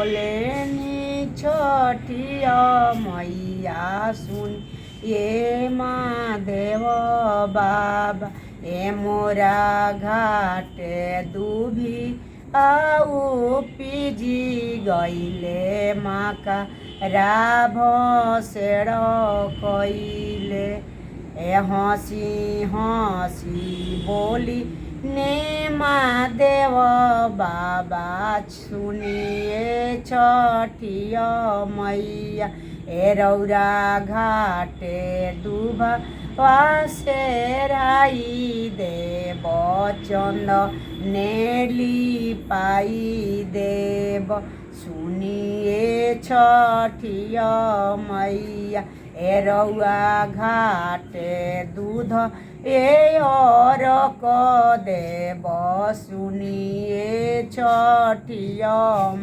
बोलेनी छठिया मैया सुन ये महादेव बाबा ए मोरा घाटे दुभी आऊ पिजी गईले माका राभ सेड़ कइले ए हंसी हंसी बोली ने महादेव बाबा सुनिए छठिया मैया ए रौरा घाटे दुभा वासे राई देव चंद नेली पाई देव सुनिए छठिया मैया ए रौआ घाटे दूध ए और क देव सुनिए छठिया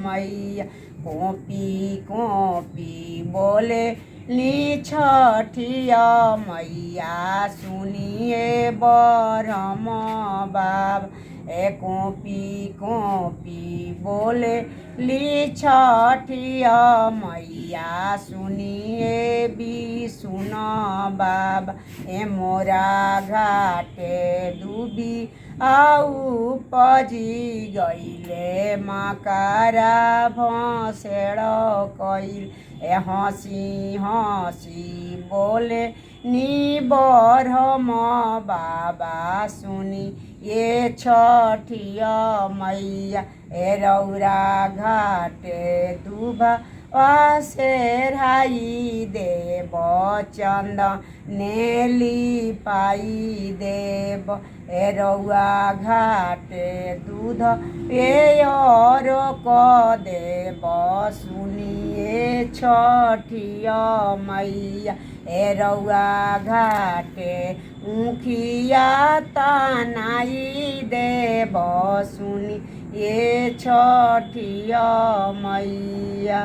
मैया कोपी कोपी बोले नी छठिया मैया सुनिए बरम बाब ए कोपी कोपी बोले ली छठिया मैया सुनिए भी सुन बाब ए मोरा घाटे डूबी आऊ पजी गईले मकारा भसेड़ कइल ए हंसी हंसी बोले नी बरम बाबा सुनी ये छठिया मैया ए रौरा घाटे दुभा वासे राई देव चंद नेली पाई देव ए रौआ घाटे दूध ए और क देव सुनिए छठिया मैया ए रौआ घाटे ऊखिया तनाई देव सुनी ये छठिया मैया।